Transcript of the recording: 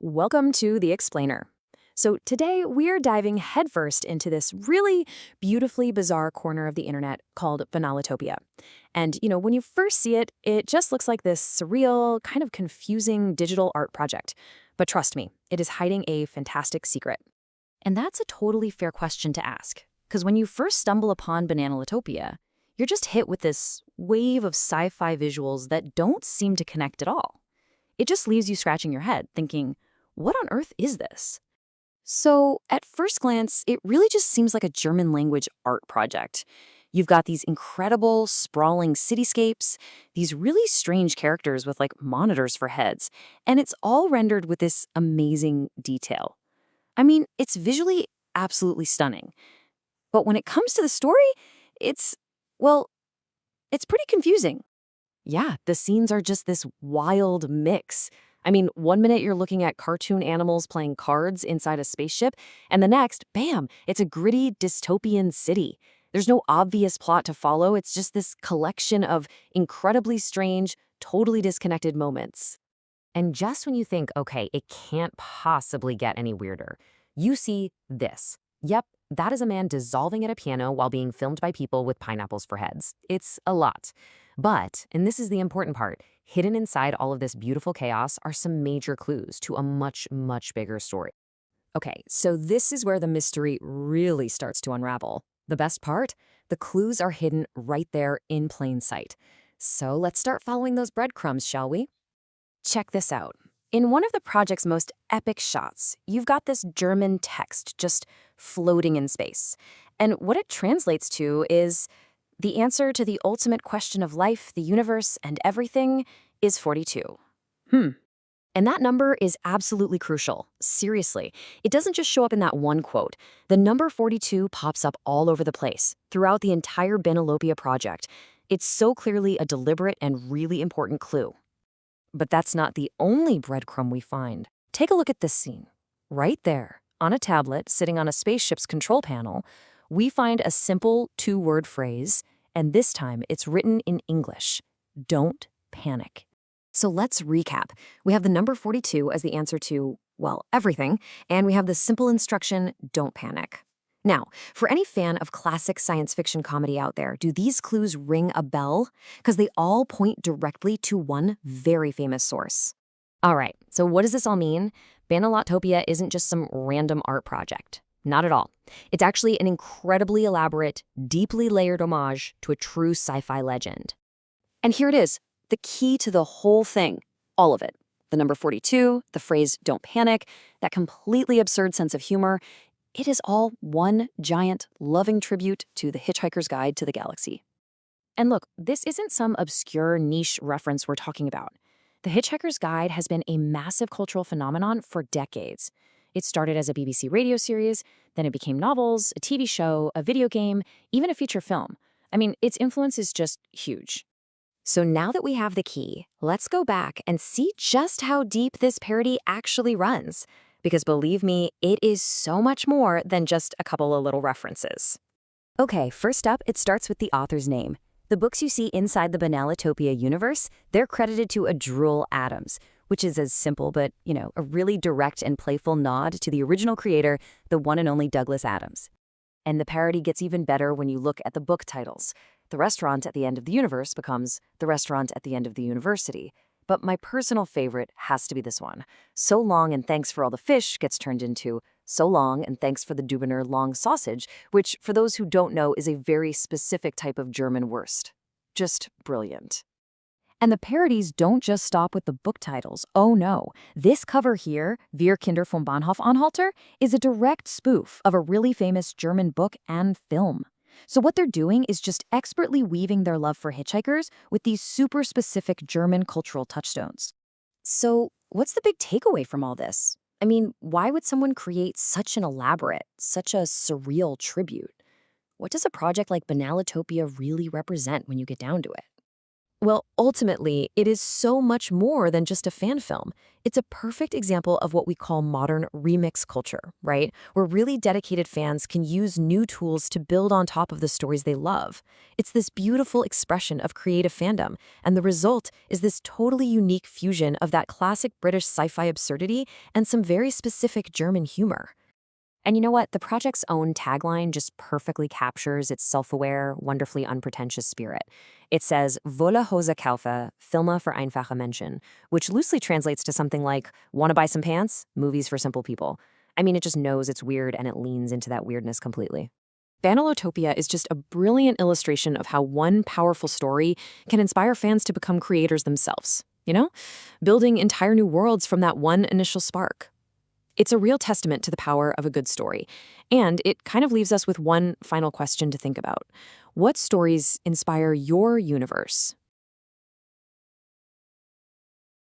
Welcome to The Explainer. So today we're diving headfirst into this really beautifully bizarre corner of the internet called Banalotopia. And, when you first see it, it just looks like this surreal, kind of confusing digital art project. But trust me, it is hiding a fantastic secret. And that's a totally fair question to ask. Because when you first stumble upon Banalotopia, you're just hit with this wave of sci-fi visuals that don't seem to connect at all. It just leaves you scratching your head, thinking, what on earth is this? So, at first glance, it really just seems like a German language art project. You've got these incredible, sprawling cityscapes, these really strange characters with monitors for heads, and it's all rendered with this amazing detail. I mean, it's visually absolutely stunning. But when it comes to the story, it's pretty confusing. Yeah, the scenes are just this wild mix. I mean, one minute you're looking at cartoon animals playing cards inside a spaceship, and the next, bam, it's a gritty dystopian city. There's no obvious plot to follow, it's just this collection of incredibly strange, totally disconnected moments. And just when you think, okay, it can't possibly get any weirder, you see this. Yep, that is a man dissolving at a piano while being filmed by people with pineapples for heads. It's a lot. But, and this is the important part, hidden inside all of this beautiful chaos are some major clues to a much, much bigger story. Okay, so this is where the mystery really starts to unravel. The best part? The clues are hidden right there in plain sight. So let's start following those breadcrumbs, shall we? Check this out. In one of the project's most epic shots, you've got this German text just floating in space. And what it translates to is, the answer to the ultimate question of life, the universe, and everything is 42. And that number is absolutely crucial. Seriously. It doesn't just show up in that one quote. The number 42 pops up all over the place, throughout the entire Banalotopia project. It's so clearly a deliberate and really important clue. But that's not the only breadcrumb we find. Take a look at this scene. Right there, on a tablet sitting on a spaceship's control panel, we find a simple two-word phrase, and this time it's written in English. Don't panic. So let's recap. We have the number 42 as the answer to, everything, and we have the simple instruction, don't panic. Now, for any fan of classic science fiction comedy out there, do these clues ring a bell? Because they all point directly to one very famous source. All right, so what does this all mean? Banalotopia isn't just some random art project. Not at all. It's actually an incredibly elaborate, deeply layered homage to a true sci-fi legend. And here it is, the key to the whole thing, all of it. The number 42, the phrase don't panic, that completely absurd sense of humor, it is all one giant, loving tribute to The Hitchhiker's Guide to the Galaxy. And look, this isn't some obscure niche reference we're talking about. The Hitchhiker's Guide has been a massive cultural phenomenon for decades. It started as a BBC radio series, then it became novels, a TV show, a video game, even a feature film. I mean, its influence is just huge. So now that we have the key, let's go back and see just how deep this parody actually runs. Because believe me, it is so much more than just a couple of little references. Okay, first up, it starts with the author's name. The books you see inside the Banalotopia universe, they're credited to Adrul Adams, which is as simple but, a really direct and playful nod to the original creator, the one and only Douglas Adams. And the parody gets even better when you look at the book titles. The restaurant at the end of the universe becomes The Restaurant at the End of the University. But my personal favorite has to be this one. So long and thanks for all the fish gets turned into So long and thanks for the Dubner long sausage, which, for those who don't know, is a very specific type of German wurst. Just brilliant. And the parodies don't just stop with the book titles. Oh no. This cover here, Wir Kinder vom Bahnhof Anhalter, is a direct spoof of a really famous German book and film. So what they're doing is just expertly weaving their love for hitchhikers with these super specific German cultural touchstones. So what's the big takeaway from all this? I mean, why would someone create such an elaborate, such a surreal tribute? What does a project like Banalotopia really represent when you get down to it? Well, ultimately, it is so much more than just a fan film. It's a perfect example of what we call modern remix culture, right? Where really dedicated fans can use new tools to build on top of the stories they love. It's this beautiful expression of creative fandom, and the result is this totally unique fusion of that classic British sci-fi absurdity and some very specific German humor. And you know what? The project's own tagline just perfectly captures its self-aware, wonderfully unpretentious spirit. It says, Volle Hose kaufen, Filme für einfache Menschen, which loosely translates to something like, wanna buy some pants? Movies for simple people. I mean, it just knows it's weird and it leans into that weirdness completely. Banalotopia is just a brilliant illustration of how one powerful story can inspire fans to become creators themselves, building entire new worlds from that one initial spark. It's a real testament to the power of a good story. And it kind of leaves us with one final question to think about. What stories inspire your universe?